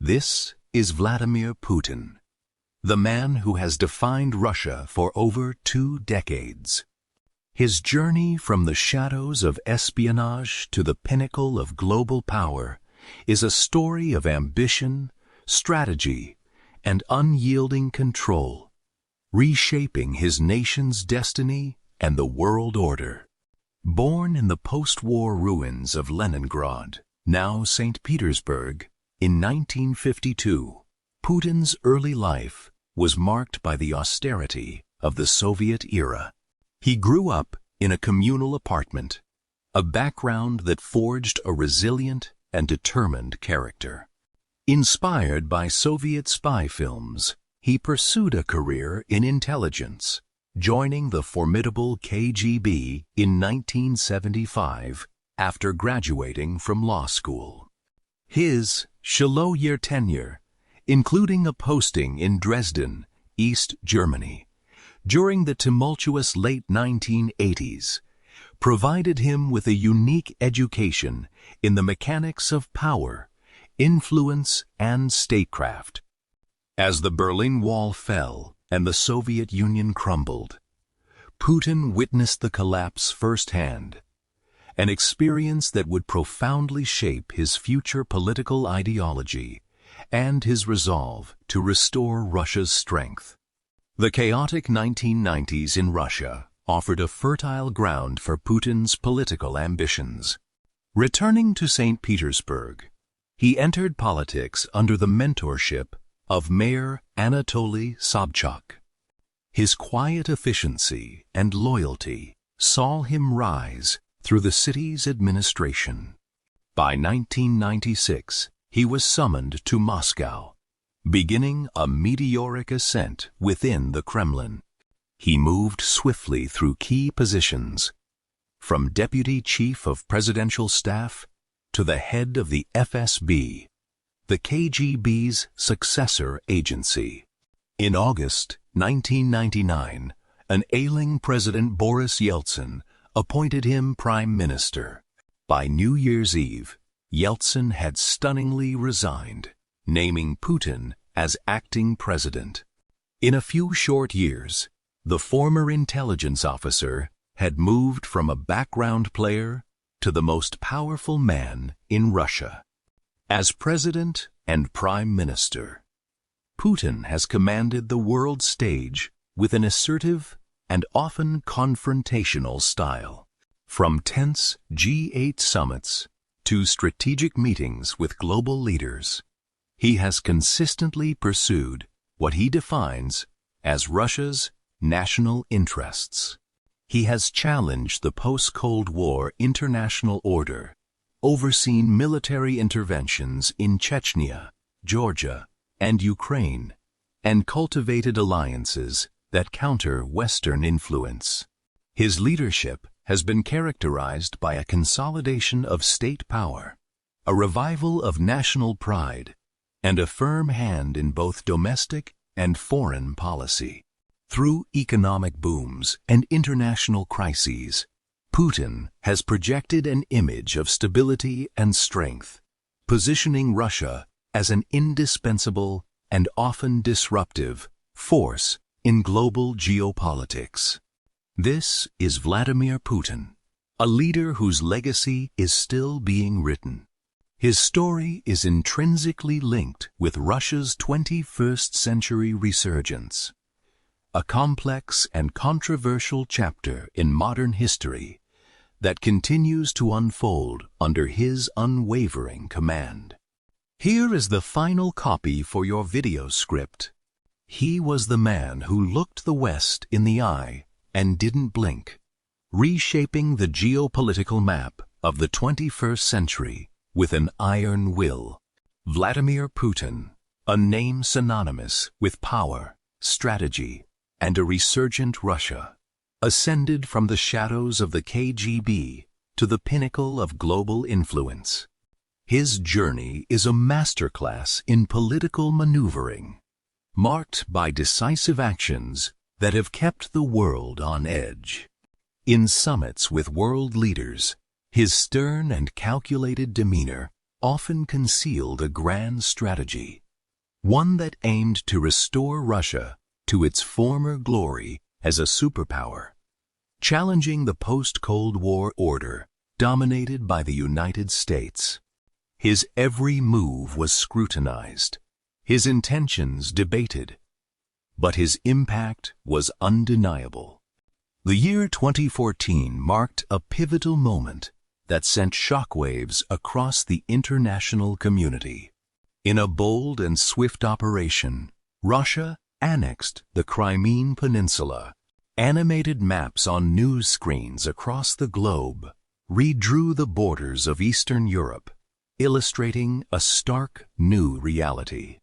This is Vladimir Putin, the man who has defined Russia for over 2 decades. His journey from the shadows of espionage to the pinnacle of global power is a story of ambition, strategy, and unyielding control, reshaping his nation's destiny and the world order. Born in the post-war ruins of Leningrad, now St. Petersburg, in 1952, Putin's early life was marked by the austerity of the Soviet era. He grew up in a communal apartment, a background that forged a resilient and determined character. Inspired by Soviet spy films, he pursued a career in intelligence, joining the formidable KGB in 1975 after graduating from law school. His shallow-year tenure, including a posting in Dresden, East Germany, during the tumultuous late 1980s, provided him with a unique education in the mechanics of power, influence, and statecraft. As the Berlin Wall fell and the Soviet Union crumbled, Putin witnessed the collapse firsthand, an experience that would profoundly shape his future political ideology and his resolve to restore Russia's strength. The chaotic 1990s in Russia offered a fertile ground for Putin's political ambitions. Returning to St. Petersburg, he entered politics under the mentorship of Mayor Anatoly Sobchak. His quiet efficiency and loyalty saw him rise through the city's administration. By 1996, he was summoned to Moscow, beginning a meteoric ascent within the Kremlin. He moved swiftly through key positions, from Deputy Chief of Presidential Staff to the head of the FSB, the KGB's successor agency. In August 1999, an ailing President Boris Yeltsin appointed him Prime Minister. By New Year's Eve, Yeltsin had stunningly resigned, naming Putin as acting president. In a few short years, the former intelligence officer had moved from a background player to the most powerful man in Russia. As president and prime minister, Putin has commanded the world stage with an assertive and often confrontational style. From tense G8 summits to strategic meetings with global leaders, he has consistently pursued what he defines as Russia's national interests. He has challenged the post-Cold War international order, overseen military interventions in Chechnya, Georgia, and Ukraine, and cultivated alliances that counter Western influence. His leadership has been characterized by a consolidation of state power, a revival of national pride, and a firm hand in both domestic and foreign policy. Through economic booms and international crises, Putin has projected an image of stability and strength, positioning Russia as an indispensable and often disruptive force in global geopolitics. This is Vladimir Putin, a leader whose legacy is still being written. His story is intrinsically linked with Russia's 21st century resurgence, a complex and controversial chapter in modern history that continues to unfold under his unwavering command. Here is the final copy for your video script. He was the man who looked the West in the eye and didn't blink, reshaping the geopolitical map of the 21st century with an iron will. Vladimir Putin, a name synonymous with power, strategy, and a resurgent Russia, ascended from the shadows of the KGB to the pinnacle of global influence. His journey is a masterclass in political maneuvering, marked by decisive actions that have kept the world on edge. In summits with world leaders, his stern and calculated demeanor often concealed a grand strategy, one that aimed to restore Russia to its former glory as a superpower, challenging the post-Cold War order dominated by the United States. His every move was scrutinized, his intentions debated, but his impact was undeniable. The year 2014 marked a pivotal moment that sent shockwaves across the international community. In a bold and swift operation, Russia annexed the Crimean Peninsula. Animated maps on news screens across the globe redrew the borders of Eastern Europe, illustrating a stark new reality.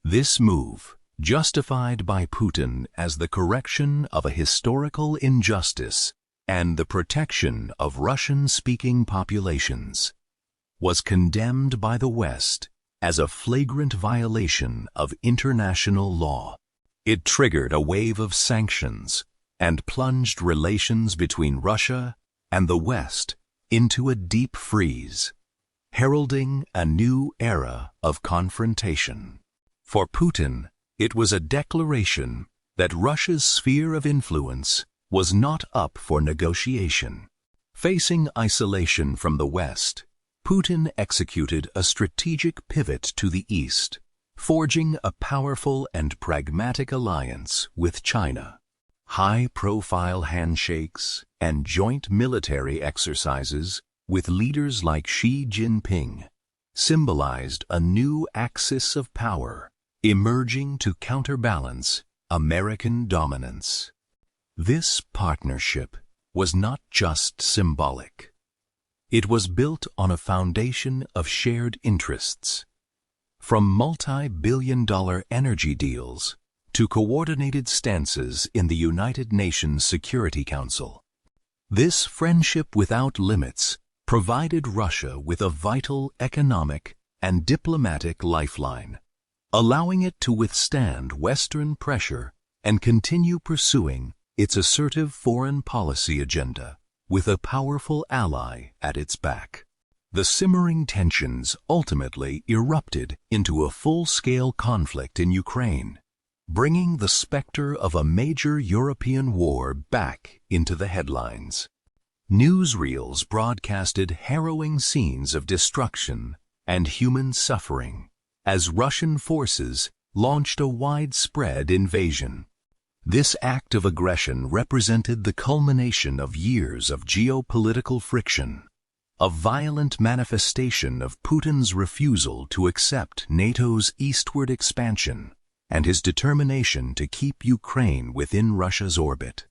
This move, justified by Putin as the correction of a historical injustice and the protection of Russian-speaking populations, was condemned by the West as a flagrant violation of international law. It triggered a wave of sanctions and plunged relations between Russia and the West into a deep freeze, heralding a new era of confrontation. For Putin, it was a declaration that Russia's sphere of influence was not up for negotiation. Facing isolation from the West, Putin executed a strategic pivot to the East, forging a powerful and pragmatic alliance with China. High-profile handshakes and joint military exercises with leaders like Xi Jinping symbolized a new axis of power emerging to counterbalance American dominance. This partnership was not just symbolic. It was built on a foundation of shared interests. From multi-billion-dollar energy deals to coordinated stances in the United Nations Security Council, this friendship without limits provided Russia with a vital economic and diplomatic lifeline, allowing it to withstand Western pressure and continue pursuing its assertive foreign policy agenda with a powerful ally at its back. The simmering tensions ultimately erupted into a full-scale conflict in Ukraine, bringing the specter of a major European war back into the headlines. Newsreels broadcasted harrowing scenes of destruction and human suffering as Russian forces launched a widespread invasion. This act of aggression represented the culmination of years of geopolitical friction, a violent manifestation of Putin's refusal to accept NATO's eastward expansion and his determination to keep Ukraine within Russia's orbit.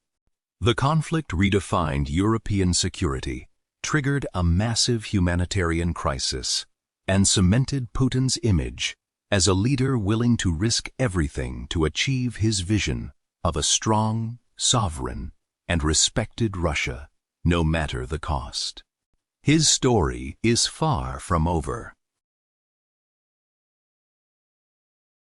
The conflict redefined European security, triggered a massive humanitarian crisis, and cemented Putin's image as a leader willing to risk everything to achieve his vision of a strong, sovereign, and respected Russia, no matter the cost. His story is far from over.